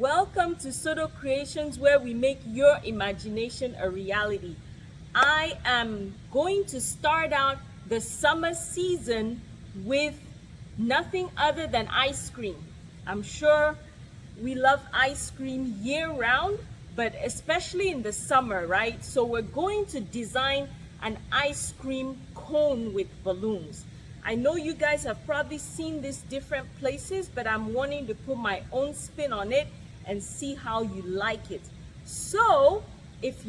Welcome to Soto Creations, where we make your imagination a reality. I am going to start out the summer season with nothing other than ice cream. I'm sure we love ice cream year round, but especially in the summer, right? So we're going to design an ice cream cone with balloons. I know you guys have probably seen this different places, but I'm wanting to put my own spin on it and see how you like it. So if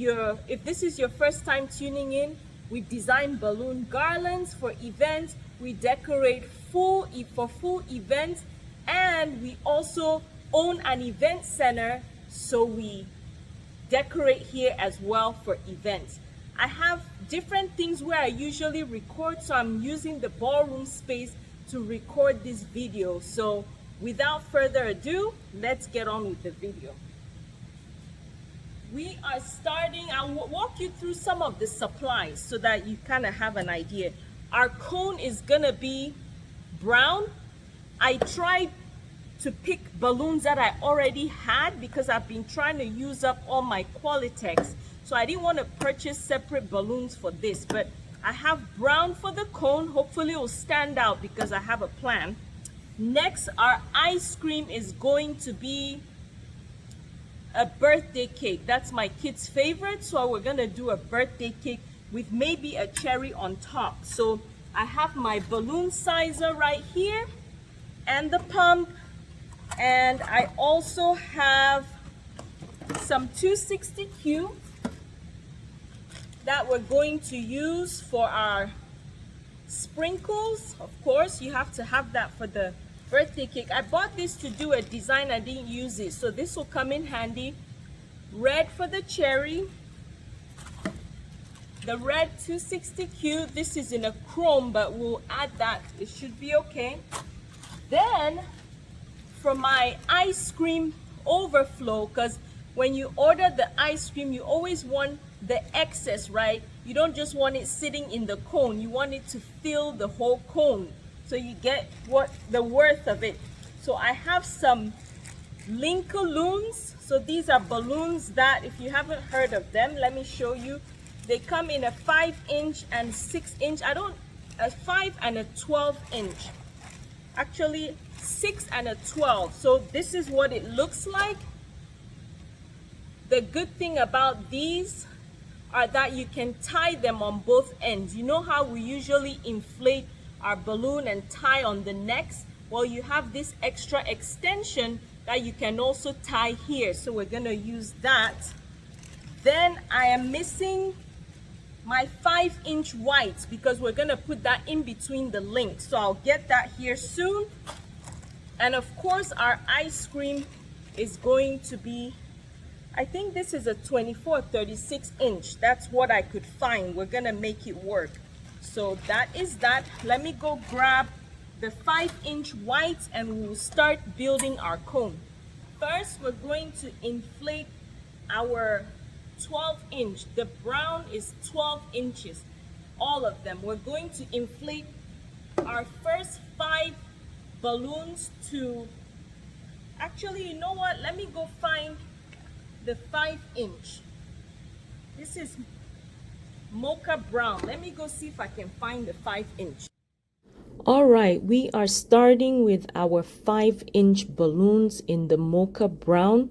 this is your first time tuning in, we design balloon garlands for events, we decorate for full events, and we also own an event center, so we decorate here as well for events. I have different things where I usually record, so I'm using the ballroom space to record this video. So without further ado, let's get on with the video. We are starting, I'll walk you through some of the supplies so that you kind of have an idea. Our cone is gonna be brown. I tried to pick balloons that I already had because I've been trying to use up all my Qualitex. So I didn't want to purchase separate balloons for this, but I have brown for the cone. Hopefully it will stand out because I have a plan. Next, our ice cream is going to be a birthday cake. That's my kid's favorite, so we're gonna do a birthday cake with maybe a cherry on top. So I have my balloon sizer right here and the pump, and I also have some 260Q that we're going to use for our sprinkles. Of course, you have to have that for the birthday cake. I bought this to do a design, I didn't use it, so this will come in handy. Red for the cherry. The red 260Q, this is in a chrome, but we'll add that, it should be okay. Then for my ice cream overflow, because when you order the ice cream, you always want the excess, right? You don't just want it sitting in the cone, you want it to fill the whole cone, so you get the worth of it. So I have some Linkaloons. So these are balloons that, if you haven't heard of them, let me show you. They come in a 5-inch and 6-inch. A 5 and a 12-inch. Actually 6 and a 12. So this is what it looks like. The good thing about these are that you can tie them on both ends. You know how we usually inflate our balloon and tie on the necks? Well, you have this extra extension that you can also tie here. So we're gonna use that. Then I am missing my 5-inch whites because we're gonna put that in between the links. So I'll get that here soon. And of course, our ice cream is going to be, I think this is a 24-36-inch. That's what I could find. We're gonna make it work. So that is that. Let me go grab the 5-inch whites and we'll start building our cone. First, we're going to inflate our 12-inch. The brown is 12 inches, all of them. We're going to inflate our first 5 balloons to, actually, you know what? Let me go find the 5-inch. This is mocha brown. Let me go see if I can find the 5-inch. All right, we are starting with our 5-inch balloons in the mocha brown.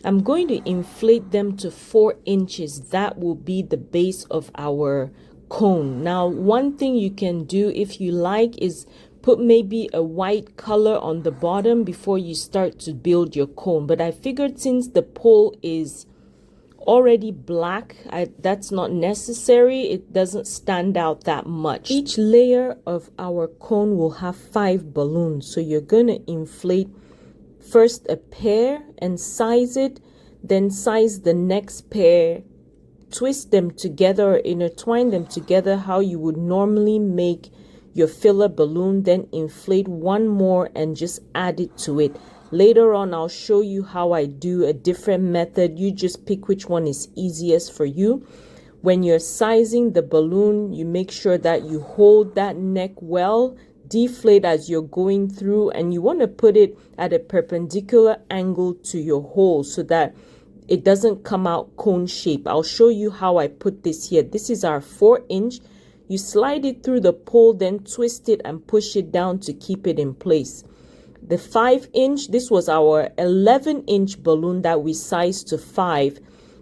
I'm going to inflate them to 4 inches. That will be the base of our cone. Now, one thing you can do if you like is put maybe a white color on the bottom before you start to build your cone. But I figured since the pole is already black, that's not necessary. It doesn't stand out that much. Each layer of our cone will have 5 balloons. So you're going to inflate first a pair and size it, then size the next pair, twist them together or intertwine them together how you would normally make your filler balloon, then inflate one more and just add it to it. Later on, I'll show you how I do a different method. You just pick which one is easiest for you. When you're sizing the balloon, you make sure that you hold that neck well deflate as you're going through, and you want to put it at a perpendicular angle to your hole so that it doesn't come out cone shape. I'll show you how I put this here. This is our 4-inch. You slide it through the pole, then twist it and push it down to keep it in place. The 5-inch, this was our 11-inch balloon that we sized to 5.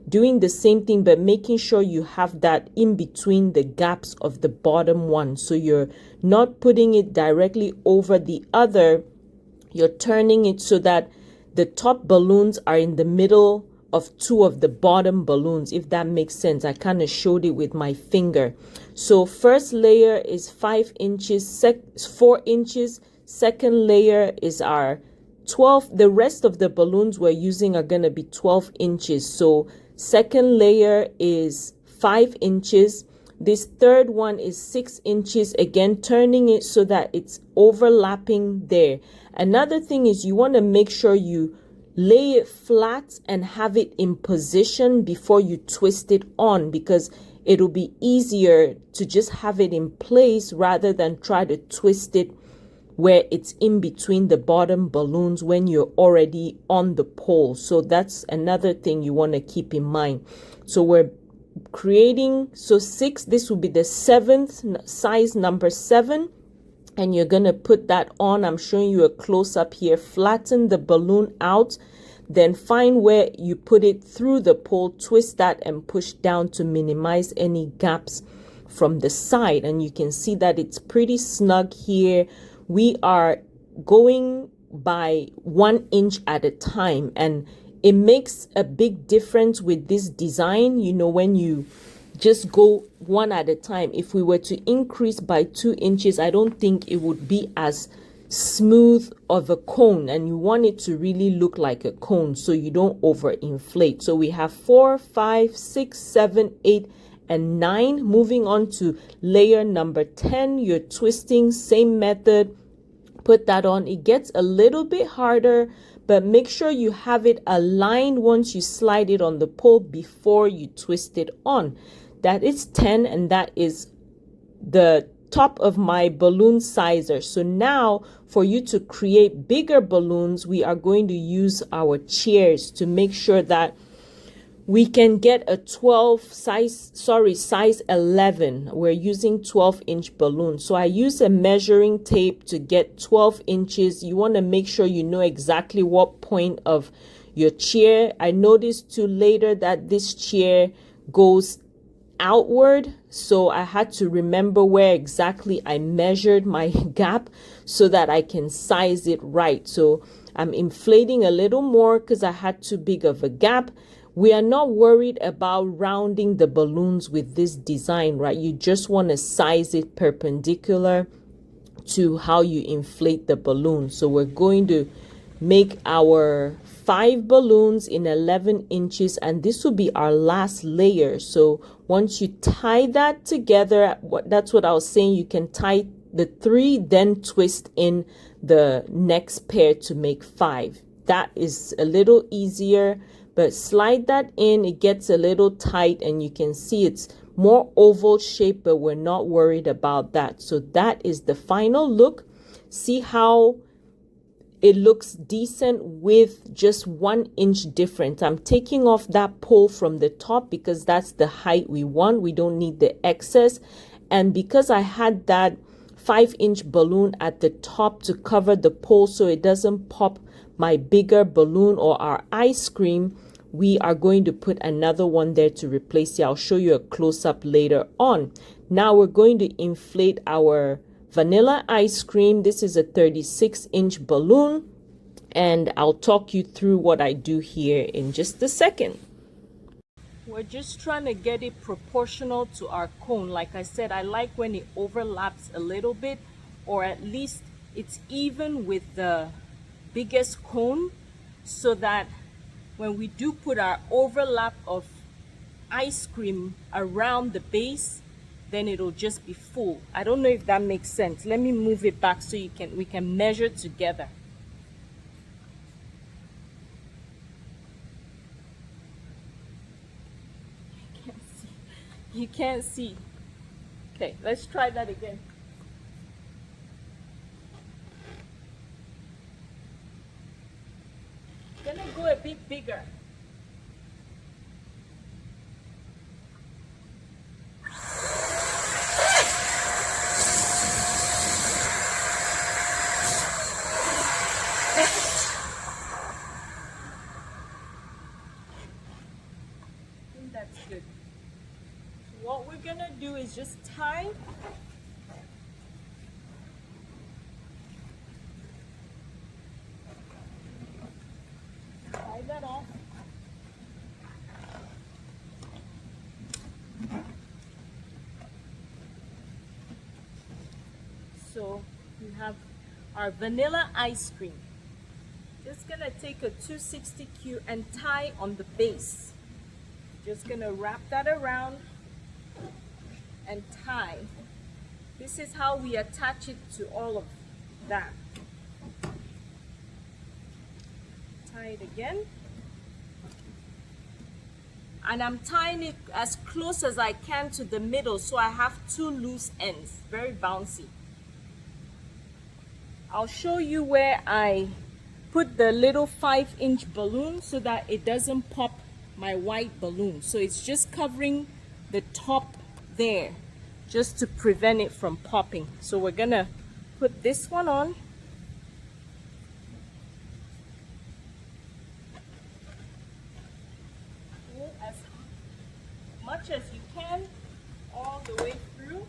Doing the same thing, but making sure you have that in between the gaps of the bottom one. So you're not putting it directly over the other. You're turning it so that the top balloons are in the middle of 2 of the bottom balloons, if that makes sense. I kind of showed it with my finger. So first layer is 5 inches, 4 inches. Second layer is our 12. The rest of the balloons we're using are going to be 12 inches. So second layer is 5 inches. This third one is 6 inches. Again, turning it so that it's overlapping there. Another thing is you want to make sure you lay it flat and have it in position before you twist it on, because it'll be easier to just have it in place rather than try to twist it where it's in between the bottom balloons when you're already on the pole. So that's another thing you want to keep in mind. So we're creating, so 6, this will be the 7th size, number 7. And you're going to put that on. I'm showing you a close-up here. Flatten the balloon out. Then find where you put it through the pole. Twist that and push down to minimize any gaps from the side. And you can see that it's pretty snug here. We are going by 1 inch at a time. And it makes a big difference with this design, you know, when you just go one at a time. If we were to increase by 2 inches, I don't think it would be as smooth of a cone, and you want it to really look like a cone so you don't overinflate. So we have 4, 5, 6, 7, 8, and 9. Moving on to layer number 10, you're twisting, same method, put that on. It gets a little bit harder, but make sure you have it aligned once you slide it on the pole before you twist it on. That is 10, and that is the top of my balloon sizer. So now for you to create bigger balloons, we are going to use our chairs to make sure that we can get a size 11. We're using 12-inch balloon. So I use a measuring tape to get 12 inches. You want to make sure you know exactly what point of your chair. I noticed too later that this chair goes outward, so I had to remember where exactly I measured my gap so that I can size it right. So I'm inflating a little more because I had too big of a gap. We are not worried about rounding the balloons with this design, right? You just want to size it perpendicular to how you inflate the balloon. So we're going to make our 5 balloons in 11 inches, and this will be our last layer. So once you tie that together, that's what I was saying, you can tie the 3, then twist in the next pair to make 5. That is a little easier, but slide that in. It gets a little tight, and you can see it's more oval shape, but we're not worried about that. So that is the final look. See how it looks decent with just 1 inch difference. I'm taking off that pole from the top because that's the height we want. We don't need the excess. And because I had that 5-inch balloon at the top to cover the pole so it doesn't pop my bigger balloon or our ice cream, we are going to put another one there to replace it. I'll show you a close-up later on. Now we're going to inflate our vanilla ice cream. This is a 36-inch balloon, and I'll talk you through what I do here in just a second. We're just trying to get it proportional to our cone. Like I said, I like when it overlaps a little bit, or at least it's even with the biggest cone, so that when we do put our overlap of ice cream around the base, then it'll just be full. I don't know if that makes sense. Let me move it back so we can measure together. You can't see. Okay, let's try that again. go a bit bigger. That's good. So what we're gonna do is just tie that off. So we have our vanilla ice cream. Just gonna take a 260Q and tie on the base. Just gonna wrap that around and tie. This is how we attach it to all of that. Tie it again. And I'm tying it as close as I can to the middle, so I have two loose ends, very bouncy. I'll show you where I put the little 5-inch balloon so that it doesn't pop my white balloon. So it's just covering the top there just to prevent it from popping. So we're gonna put this one on. As much as you can all the way through.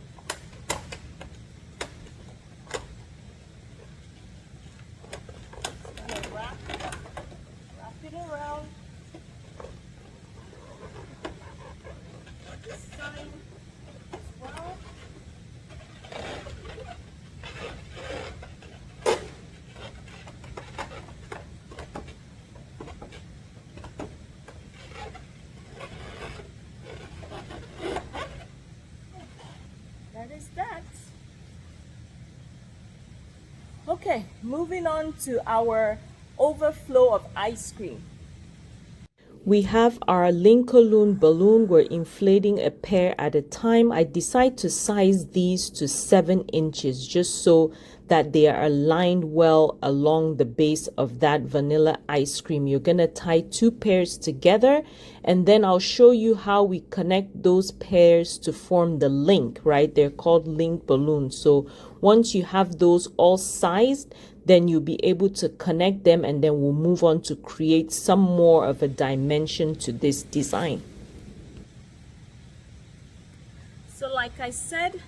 Just gonna wrap it around. This side as well. That is that. Okay, moving on to our overflow of ice cream. We have our Lincoln balloon. We're inflating a pair at a time. I decide to size these to 7 inches just so that they are aligned well along the base of that vanilla ice cream. You're going to tie 2 pairs together, and then I'll show you how we connect those pairs to form the link, right? They're called link balloons. So once you have those all sized, then you'll be able to connect them, and then we'll move on to create some more of a dimension to this design. So like I said,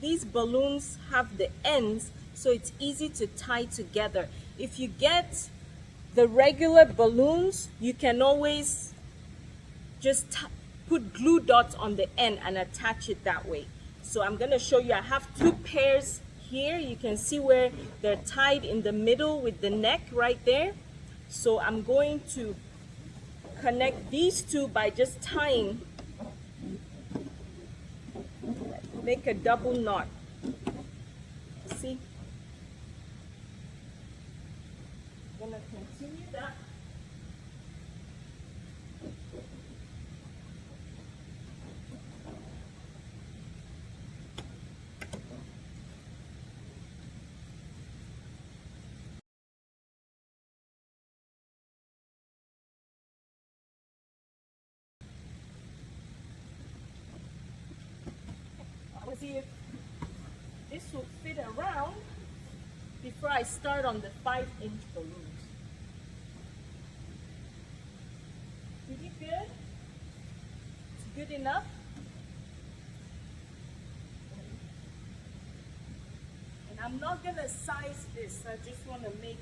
these balloons have the ends, so it's easy to tie together. If you get the regular balloons, you can always just put glue dots on the end and attach it that way. So I'm going to show you. I have 2 pairs here. You can see where they're tied in the middle with the neck right there. So I'm going to connect these 2 by just tying, make a double knot. See? I'm going to continue that. See if this will fit around before I start on the 5-inch balloons. Pretty good? It's good enough? And I'm not going to size this. I just want to make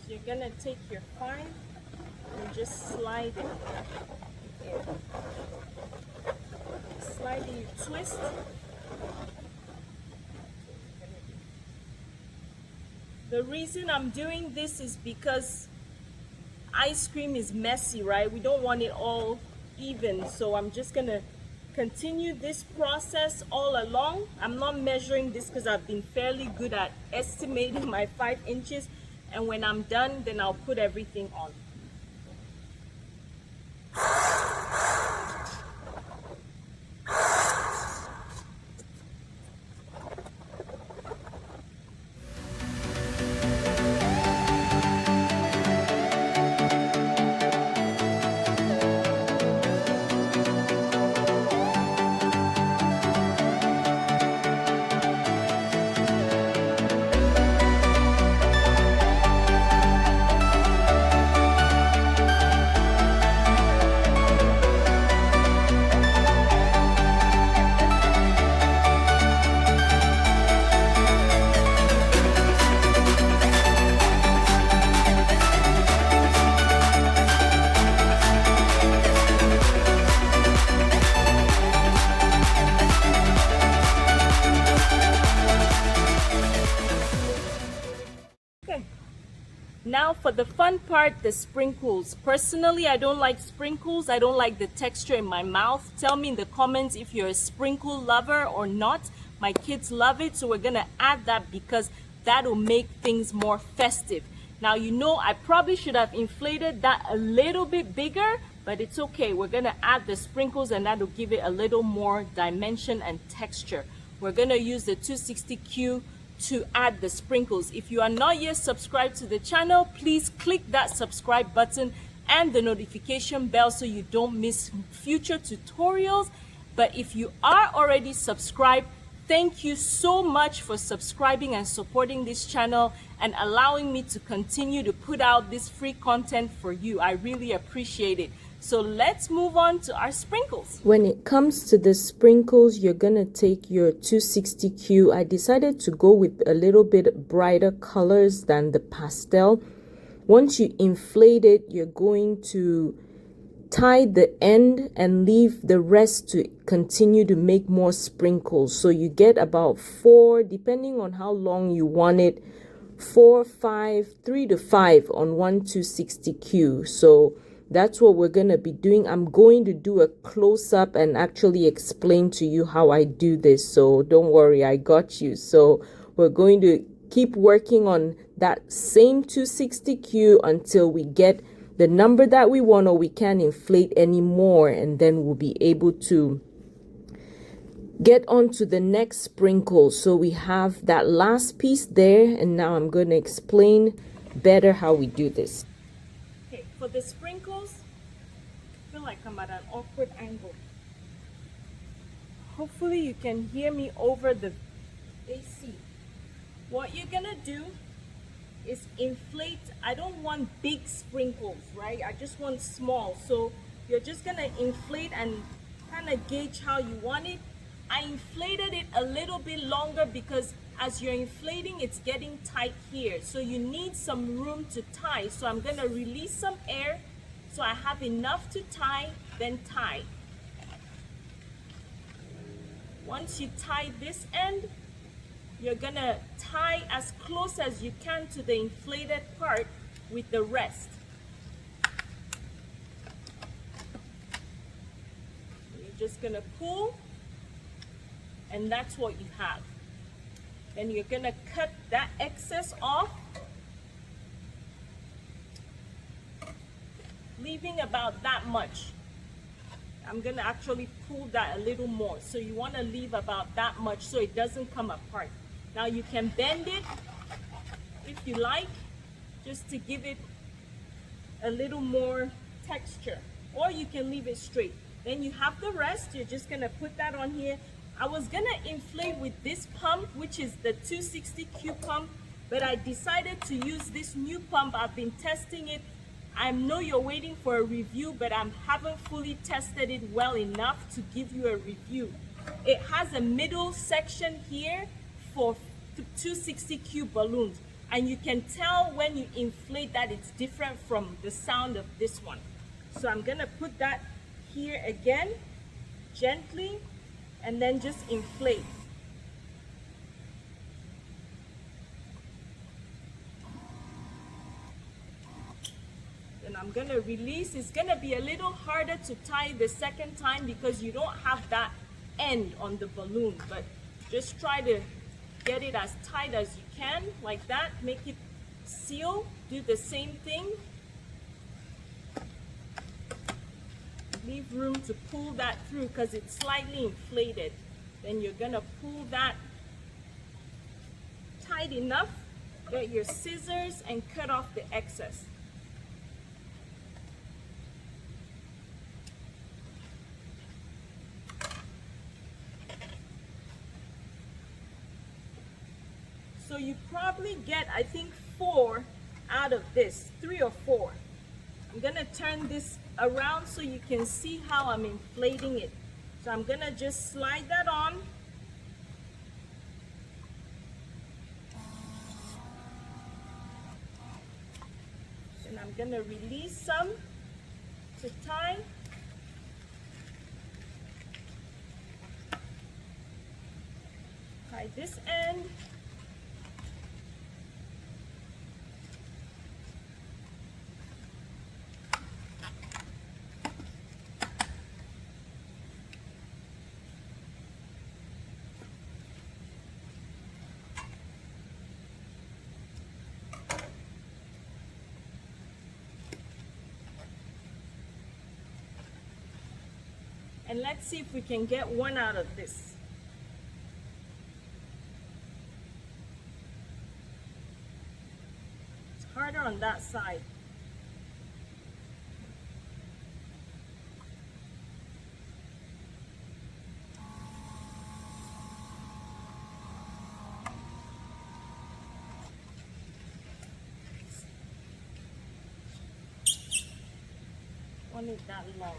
you're gonna take your 5 and just slide it in. Slightly twist. The reason I'm doing this is because ice cream is messy, right? We don't want it all even, so I'm just gonna continue this process all along. I'm not measuring this because I've been fairly good at estimating my 5 inches. and when I'm done, then I'll put everything on. Now for the fun part, the sprinkles. Personally, I don't like sprinkles. I don't like the texture in my mouth. Tell me in the comments if you're a sprinkle lover or not. My kids love it, so we're gonna add that because that'll make things more festive. Now, you know, I probably should have inflated that a little bit bigger, but it's okay. We're gonna add the sprinkles and that'll give it a little more dimension and texture. We're gonna use the 260Q to add the sprinkles. If you are not yet subscribed to the channel, please click that subscribe button and the notification bell so you don't miss future tutorials. But if you are already subscribed, thank you so much for subscribing and supporting this channel and allowing me to continue to put out this free content for you. I really appreciate it. So let's move on to our sprinkles. When it comes to the sprinkles, you're gonna take your 260Q. I decided to go with a little bit brighter colors than the pastel. Once you inflate it, you're going to tie the end and leave the rest to continue to make more sprinkles. So you get about 4, depending on how long you want it, 4, 5, 3 to 5 on one 260Q. So that's what we're going to be doing. I'm going to do a close-up and actually explain to you how I do this. So don't worry, I got you. So we're going to keep working on that same 260Q until we get the number that we want, or we can't inflate anymore, and then we'll be able to get on to the next sprinkle. So we have that last piece there, and now I'm going to explain better how we do this. Okay, for the sprinkles, I feel like I'm at an awkward angle. Hopefully you can hear me over the AC. What you're gonna do is inflate. I don't want big sprinkles, right? I just want small. So you're just gonna inflate and kind of gauge how you want it. I inflated it a little bit longer because as you're inflating, it's getting tight here. So you need some room to tie. So I'm gonna release some air so I have enough to tie, then tie. Once you tie this end, you're gonna tie as close as you can to the inflated part with the rest. You're just gonna pull, and that's what you have. Then you're gonna cut that excess off, leaving about that much. I'm gonna actually pull that a little more. So you wanna leave about that much so it doesn't come apart. Now you can bend it if you like, just to give it a little more texture, or you can leave it straight. Then you have the rest. You're just gonna put that on here. I was gonna inflate with this pump, which is the 260Q pump, but I decided to use this new pump. I've been testing it. I know you're waiting for a review, but I haven't fully tested it well enough to give you a review. It has a middle section here for 260Q balloons, and you can tell when you inflate that it's different from the sound of this one. So I'm gonna put that here again, gently, and then just inflate. Then I'm gonna release. It's gonna be a little harder to tie the second time because you don't have that end on the balloon, but just try to get it as tight as you can, like that. Make it seal, do the same thing. Leave room to pull that through because it's slightly inflated. Then you're gonna pull that tight enough. Get your scissors and cut off the excess. So you probably get, I think, 4 out of this, 3 or 4. I'm gonna turn this around so you can see how I'm inflating it. So I'm gonna just slide that on. And I'm gonna release some to tie. Tie this end. And let's see if we can get 1 out of this. It's harder on that side. Want it that long.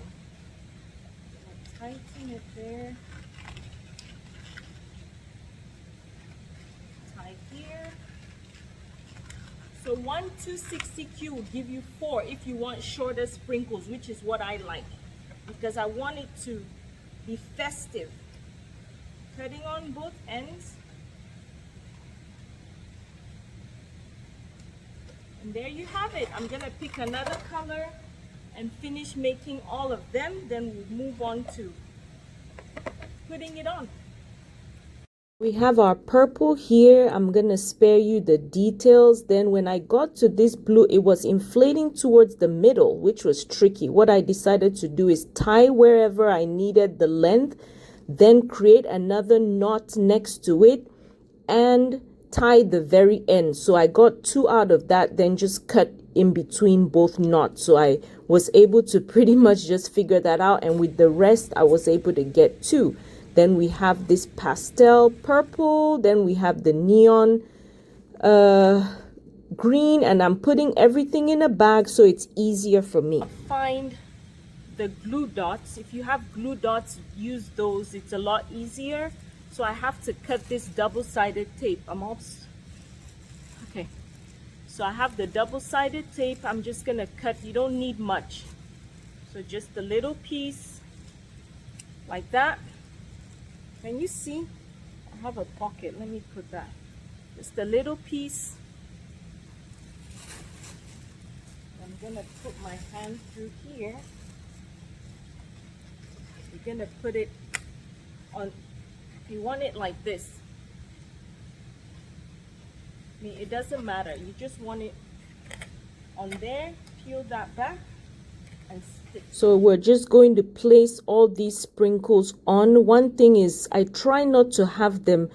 Tighten it there. Tie here. So 1 260Q will give you 4 if you want shorter sprinkles, which is what I like, because I want it to be festive. Cutting on both ends. And there you have it. I'm gonna pick another color and finish making all of them, then we'll move on to putting it on. We have our purple here. I'm gonna spare you the details. Then when I got to this blue, it was inflating towards the middle, which was tricky. What I decided to do is tie wherever I needed the length, then create another knot next to it and tie the very end. So I got 2 out of that, then just cut in between both knots. So I was able to pretty much just figure that out, and with the rest I was able to get 2. Then we have this pastel purple, then we have the neon green, and I'm putting everything in a bag so it's easier for me. Find the glue dots. If you have glue dots, use those. It's a lot easier. So I have to cut this double-sided tape. Okay. So I have the double-sided tape. I'm just gonna cut. You don't need much. So just a little piece like that. Can you see? I have a pocket. Let me put that. Just a little piece. I'm gonna put my hand through here. You're gonna put it on. You want it like this. I mean, it doesn't matter. You just want it on there. Peel that back and stick. So we're just going to place all these sprinkles on. One thing is I try not to have them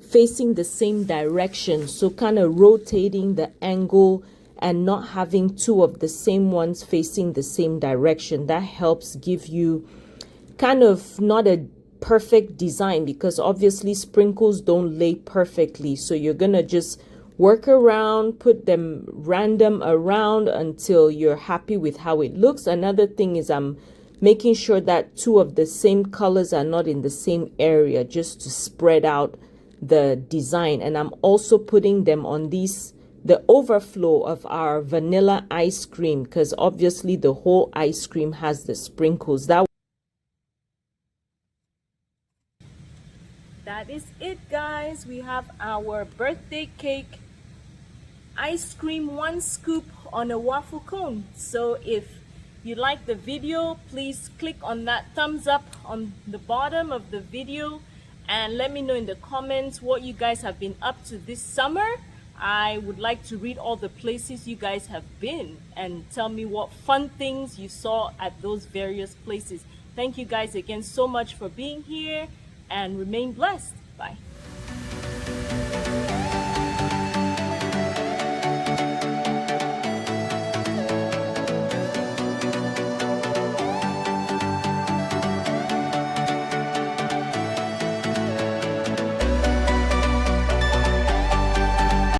facing the same direction. So kind of rotating the angle and not having 2 of the same ones facing the same direction. That helps give you kind of not a perfect design, because obviously sprinkles don't lay perfectly. So you're gonna just work around, put them random around until you're happy with how it looks. Another thing is I'm making sure that 2 of the same colors are not in the same area, just to spread out the design. And I'm also putting them on these, the overflow of our vanilla ice cream, because obviously the whole ice cream has the sprinkles. That is it, guys. We have our birthday cake ice cream 1 scoop on a waffle cone. So if you like the video, please click on that thumbs up on the bottom of the video and let me know in the comments what you guys have been up to this summer. I would like to read all the places you guys have been and tell me what fun things you saw at those various places. Thank you guys again so much for being here, and remain blessed. Bye.